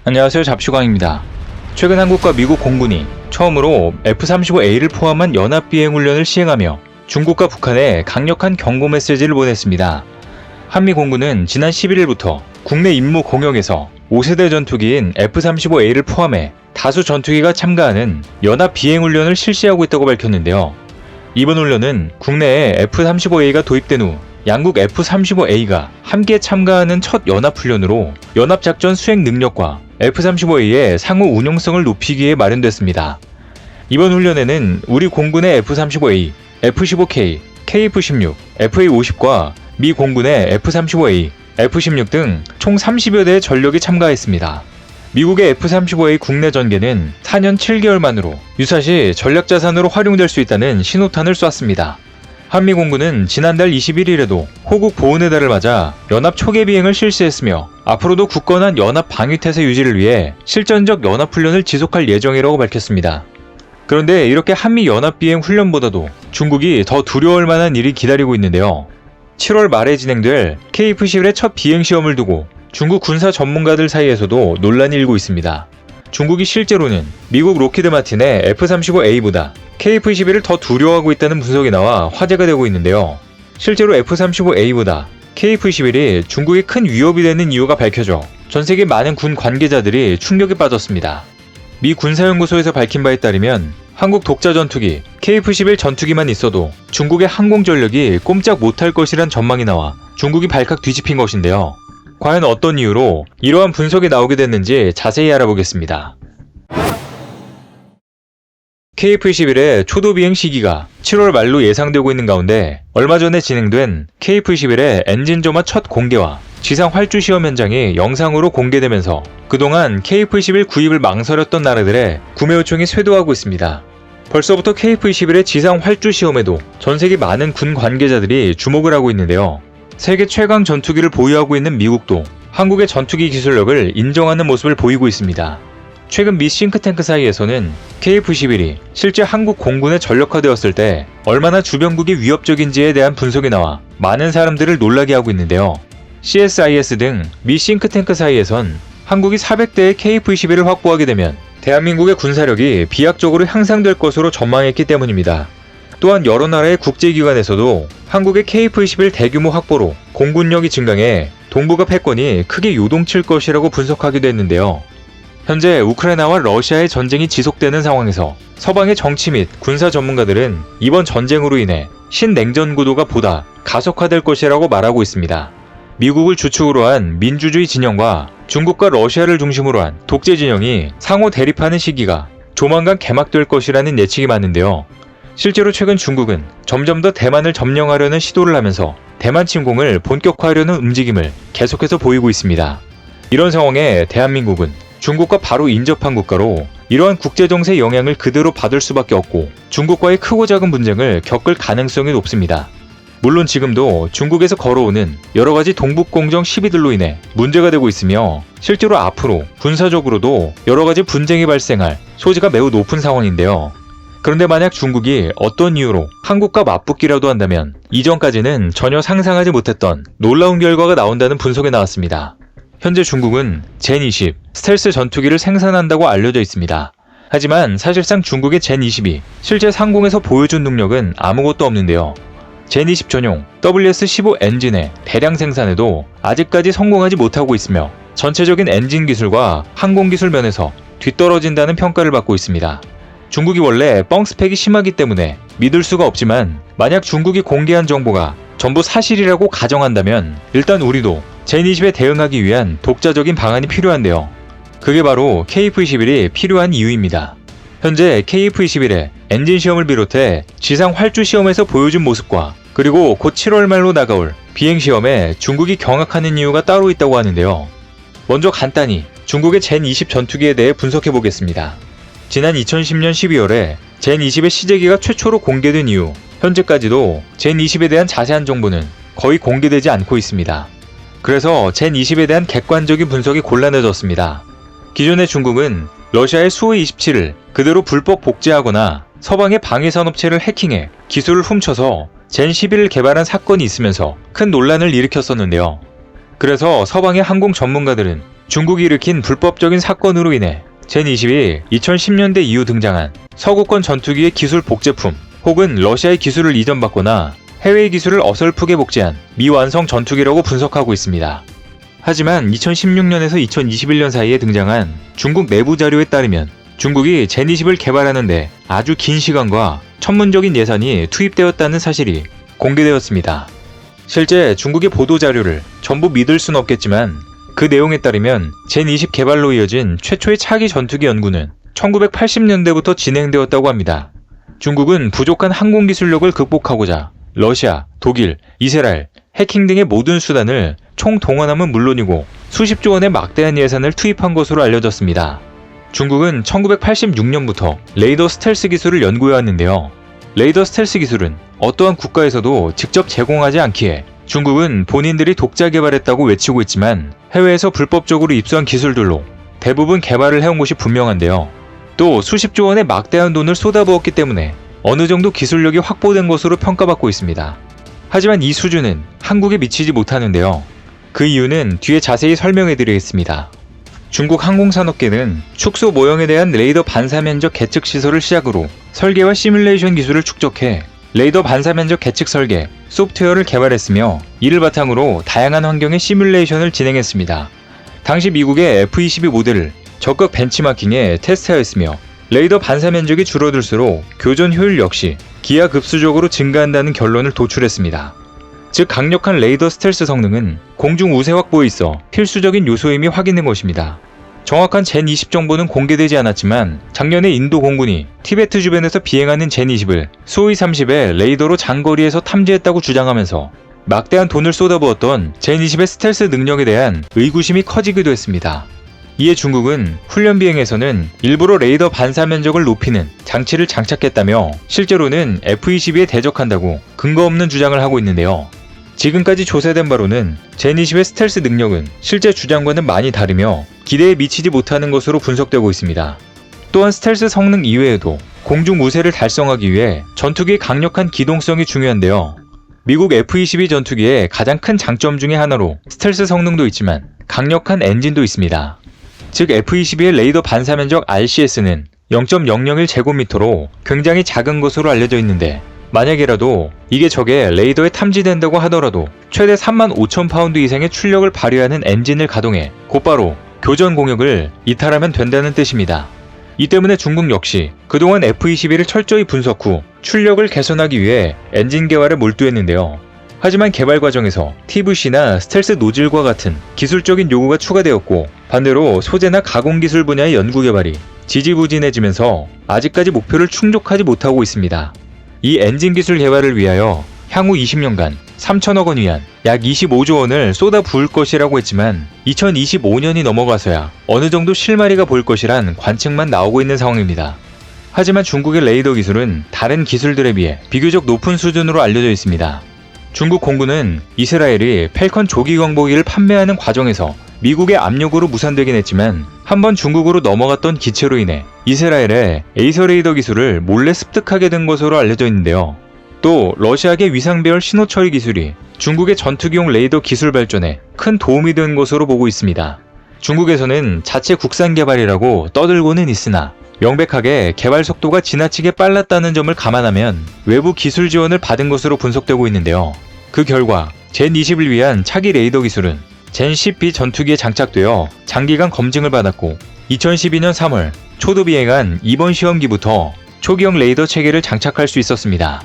안녕하세요, 잡슈광입니다. 최근 한국과 미국 공군이 처음으로 F-35A를 포함한 연합비행훈련을 시행하며 중국과 북한에 강력한 경고 메시지를 보냈습니다. 한미 공군은 지난 11일부터 국내 임무 공역에서 5세대 전투기인 F-35A를 포함해 다수 전투기가 참가하는 연합비행훈련을 실시하고 있다고 밝혔는데요. 이번 훈련은 국내에 F-35A가 도입된 후 양국 F-35A가 함께 참가하는 첫 연합훈련으로 연합작전 수행 능력과 F-35A의 상호 운용성을 높이기 위해 마련됐습니다. 이번 훈련에는 우리 공군의 F-35A, F-15K, KF-16, FA-50과 미 공군의 F-35A, F-16 등 총 30여 대의 전력이 참가했습니다. 미국의 F-35A 국내 전개는 4년 7개월 만으로 유사시 전략자산으로 활용될 수 있다는 신호탄을 쐈습니다. 한미공군은 지난달 21일에도 호국 보훈의 달을 맞아 연합 초계 비행을 실시했으며 앞으로도 굳건한 연합 방위태세 유지를 위해 실전적 연합훈련을 지속할 예정이라고 밝혔습니다. 그런데 이렇게 한미 연합비행 훈련보다도 중국이 더 두려워할 만한 일이 기다리고 있는데요. 7월 말에 진행될 KF-11의 첫 비행시험을 두고 중국 군사 전문가들 사이에서도 논란이 일고 있습니다. 중국이 실제로는 미국 로키드 마틴의 F-35A보다 KF-11을 더 두려워하고 있다는 분석이 나와 화제가 되고 있는데요. 실제로 F-35A보다 KF-11이 중국에 큰 위협이 되는 이유가 밝혀져 전 세계 많은 군 관계자들이 충격에 빠졌습니다. 미 군사연구소에서 밝힌 바에 따르면 한국 독자 전투기 KF-11 전투기만 있어도 중국의 항공 전력이 꼼짝 못할 것이란 전망이 나와 중국이 발칵 뒤집힌 것인데요. 과연 어떤 이유로 이러한 분석이 나오게 됐는지 자세히 알아보겠습니다. KF-11의 초도 비행 시기가 7월 말로 예상되고 있는 가운데 얼마 전에 진행된 KF-11의 엔진 점화 첫 공개와 지상 활주 시험 현장이 영상으로 공개되면서 그동안 KF-11 구입을 망설였던 나라들의 구매 요청이 쇄도하고 있습니다. 벌써부터 KF-11의 지상 활주 시험에도 전 세계 많은 군 관계자들이 주목을 하고 있는데요. 세계 최강 전투기를 보유하고 있는 미국도 한국의 전투기 기술력을 인정하는 모습을 보이고 있습니다. 최근 미 싱크탱크 사이에서는 KF-11이 실제 한국 공군에 전력화되었을 때 얼마나 주변국이 위협적인지에 대한 분석이 나와 많은 사람들을 놀라게 하고 있는데요. CSIS 등 미 싱크탱크 사이에선 한국이 400대의 KF-11을 확보하게 되면 대한민국의 군사력이 비약적으로 향상될 것으로 전망했기 때문입니다. 또한 여러 나라의 국제기관에서도 한국의 KF-11 대규모 확보로 공군력이 증강해 동북아 패권이 크게 요동칠 것이라고 분석하기도 했는데요. 현재 우크라이나와 러시아의 전쟁이 지속되는 상황에서 서방의 정치 및 군사 전문가들은 이번 전쟁으로 인해 신냉전 구도가 보다 가속화될 것이라고 말하고 있습니다. 미국을 주축으로 한 민주주의 진영과 중국과 러시아를 중심으로 한 독재 진영이 상호 대립하는 시기가 조만간 개막될 것이라는 예측이 많은데요. 실제로 최근 중국은 점점 더 대만을 점령하려는 시도를 하면서 대만 침공을 본격화하려는 움직임을 계속해서 보이고 있습니다. 이런 상황에 대한민국은 중국과 바로 인접한 국가로 이러한 국제정세의 영향을 그대로 받을 수밖에 없고 중국과의 크고 작은 분쟁을 겪을 가능성이 높습니다. 물론 지금도 중국에서 걸어오는 여러가지 동북공정 시비들로 인해 문제가 되고 있으며 실제로 앞으로 군사적으로도 여러가지 분쟁이 발생할 소지가 매우 높은 상황인데요. 그런데 만약 중국이 어떤 이유로 한국과 맞붙기라도 한다면 이전까지는 전혀 상상하지 못했던 놀라운 결과가 나온다는 분석이 나왔습니다. 현재 중국은 젠20 스텔스 전투기를 생산한다고 알려져 있습니다. 하지만 사실상 중국의 젠20이 실제 상공에서 보여준 능력은 아무것도 없는데요. 젠20 전용 WS-15 엔진의 대량 생산에도 아직까지 성공하지 못하고 있으며 전체적인 엔진 기술과 항공 기술 면에서 뒤떨어진다는 평가를 받고 있습니다. 중국이 원래 뻥 스펙이 심하기 때문에 믿을 수가 없지만 만약 중국이 공개한 정보가 전부 사실이라고 가정한다면 일단 우리도 젠20에 대응하기 위한 독자적인 방안이 필요한데요. 그게 바로 KF-11이 필요한 이유입니다. 현재 KF-11의 엔진 시험을 비롯해 지상 활주 시험에서 보여준 모습과 그리고 곧 7월 말로 나가올 비행 시험에 중국이 경악하는 이유가 따로 있다고 하는데요. 먼저 간단히 중국의 젠20 전투기에 대해 분석해 보겠습니다. 지난 2010년 12월에 젠20의 시제기가 최초로 공개된 이후 현재까지도 젠20에 대한 자세한 정보는 거의 공개되지 않고 있습니다. 그래서 젠20에 대한 객관적인 분석이 곤란해졌습니다. 기존의 중국은 러시아의 수호-27을 그대로 불법 복제하거나 서방의 방위산업체를 해킹해 기술을 훔쳐서 젠11을 개발한 사건이 있으면서 큰 논란을 일으켰었는데요. 그래서 서방의 항공 전문가들은 중국이 일으킨 불법적인 사건으로 인해 젠20이 2010년대 이후 등장한 서구권 전투기의 기술 복제품 혹은 러시아의 기술을 이전받거나 해외의 기술을 어설프게 복제한 미완성 전투기라고 분석하고 있습니다. 하지만 2016년에서 2021년 사이에 등장한 중국 내부 자료에 따르면 중국이 젠20을 개발하는데 아주 긴 시간과 천문적인 예산이 투입되었다는 사실이 공개되었습니다. 실제 중국의 보도 자료를 전부 믿을 순 없겠지만 그 내용에 따르면 젠20 개발로 이어진 최초의 차기 전투기 연구는 1980년대부터 진행되었다고 합니다. 중국은 부족한 항공 기술력을 극복하고자 러시아, 독일, 이스라엘, 해킹 등의 모든 수단을 총동원함은 물론이고 수십조 원의 막대한 예산을 투입한 것으로 알려졌습니다. 중국은 1986년부터 레이더 스텔스 기술을 연구해왔는데요. 레이더 스텔스 기술은 어떠한 국가에서도 직접 제공하지 않기에 중국은 본인들이 독자 개발했다고 외치고 있지만 해외에서 불법적으로 입수한 기술들로 대부분 개발을 해온 것이 분명한데요. 또 수십조 원의 막대한 돈을 쏟아부었기 때문에 어느 정도 기술력이 확보된 것으로 평가받고 있습니다. 하지만 이 수준은 한국에 미치지 못하는데요. 그 이유는 뒤에 자세히 설명해 드리겠습니다. 중국 항공산업계는 축소 모형에 대한 레이더 반사면적 계측 시설을 시작으로 설계와 시뮬레이션 기술을 축적해 레이더 반사면적 계측 설계, 소프트웨어를 개발했으며 이를 바탕으로 다양한 환경의 시뮬레이션을 진행했습니다. 당시 미국의 F-22 모델을 적극 벤치마킹에 테스트하였으며 레이더 반사 면적이 줄어들수록 교전 효율 역시 기하급수적으로 증가한다는 결론을 도출했습니다. 즉 강력한 레이더 스텔스 성능은 공중 우세 확보에 있어 필수적인 요소임이 확인된 것입니다. 정확한 젠20 정보는 공개되지 않았지만 작년에 인도 공군이 티베트 주변에서 비행하는 젠20을 수호이-30의 레이더로 장거리에서 탐지했다고 주장하면서 막대한 돈을 쏟아부었던 젠20의 스텔스 능력에 대한 의구심이 커지기도 했습니다. 이에 중국은 훈련 비행에서는 일부러 레이더 반사 면적을 높이는 장치를 장착했다며 실제로는 F-22에 대적한다고 근거 없는 주장을 하고 있는데요. 지금까지 조사된 바로는 젠20의 스텔스 능력은 실제 주장과는 많이 다르며 기대에 미치지 못하는 것으로 분석되고 있습니다. 또한 스텔스 성능 이외에도 공중 우세를 달성하기 위해 전투기의 강력한 기동성이 중요한데요. 미국 F-22 전투기의 가장 큰 장점 중에 하나로 스텔스 성능도 있지만 강력한 엔진도 있습니다. 즉 F-22의 레이더 반사 면적 RCS는 0.001제곱미터로 굉장히 작은 것으로 알려져 있는데 만약이라도 이게 적의 레이더에 탐지된다고 하더라도 최대 35,000파운드 이상의 출력을 발휘하는 엔진을 가동해 곧바로 교전 공역을 이탈하면 된다는 뜻입니다. 이 때문에 중국 역시 그동안 F-22를 철저히 분석 후 출력을 개선하기 위해 엔진 개발에 몰두했는데요. 하지만 개발 과정에서 TVC나 스텔스 노즐과 같은 기술적인 요구가 추가되었고 반대로 소재나 가공 기술 분야의 연구 개발이 지지부진해지면서 아직까지 목표를 충족하지 못하고 있습니다. 이 엔진 기술 개발을 위하여 향후 20년간 3천억 원 위안 약 25조 원을 쏟아 부을 것이라고 했지만 2025년이 넘어가서야 어느 정도 실마리가 보일 것이란 관측만 나오고 있는 상황입니다. 하지만 중국의 레이더 기술은 다른 기술들에 비해 비교적 높은 수준으로 알려져 있습니다. 중국 공군은 이스라엘이 펠컨 조기 광복기를 판매하는 과정에서 미국의 압력으로 무산되긴 했지만 한번 중국으로 넘어갔던 기체로 인해 이스라엘의 에이서 레이더 기술을 몰래 습득하게 된 것으로 알려져 있는데요. 또 러시아계 위상배열 신호 처리 기술이 중국의 전투기용 레이더 기술 발전에 큰 도움이 된 것으로 보고 있습니다. 중국에서는 자체 국산 개발이라고 떠들고는 있으나 명백하게 개발 속도가 지나치게 빨랐다는 점을 감안하면 외부 기술 지원을 받은 것으로 분석되고 있는데요. 그 결과 젠20을 위한 차기 레이더 기술은 젠10B 전투기에 장착되어 장기간 검증을 받았고 2012년 3월 초도 비행한 이번 시험기부터 초기형 레이더 체계를 장착할 수 있었습니다.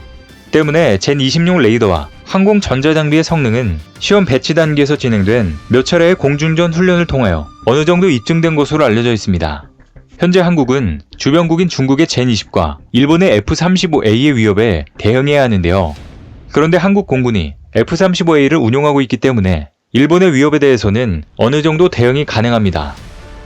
때문에 젠20용 레이더와 항공 전자장비의 성능은 시험 배치 단계에서 진행된 몇 차례의 공중전 훈련을 통하여 어느 정도 입증된 것으로 알려져 있습니다. 현재 한국은 주변국인 중국의 젠20과 일본의 F-35A의 위협에 대응해야 하는데요. 그런데 한국 공군이 F-35A를 운용하고 있기 때문에 일본의 위협에 대해서는 어느 정도 대응이 가능합니다.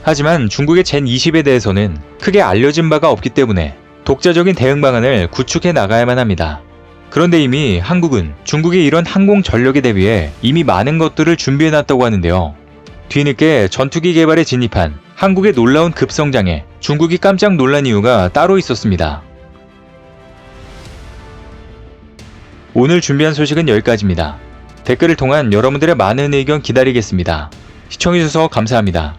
하지만 중국의 젠20에 대해서는 크게 알려진 바가 없기 때문에 독자적인 대응 방안을 구축해 나가야만 합니다. 그런데 이미 한국은 중국의 이런 항공 전력에 대비해 이미 많은 것들을 준비해놨다고 하는데요. 뒤늦게 전투기 개발에 진입한 한국의 놀라운 급성장에 중국이 깜짝 놀란 이유가 따로 있었습니다. 오늘 준비한 소식은 여기까지입니다. 댓글을 통한 여러분들의 많은 의견 기다리겠습니다. 시청해주셔서 감사합니다.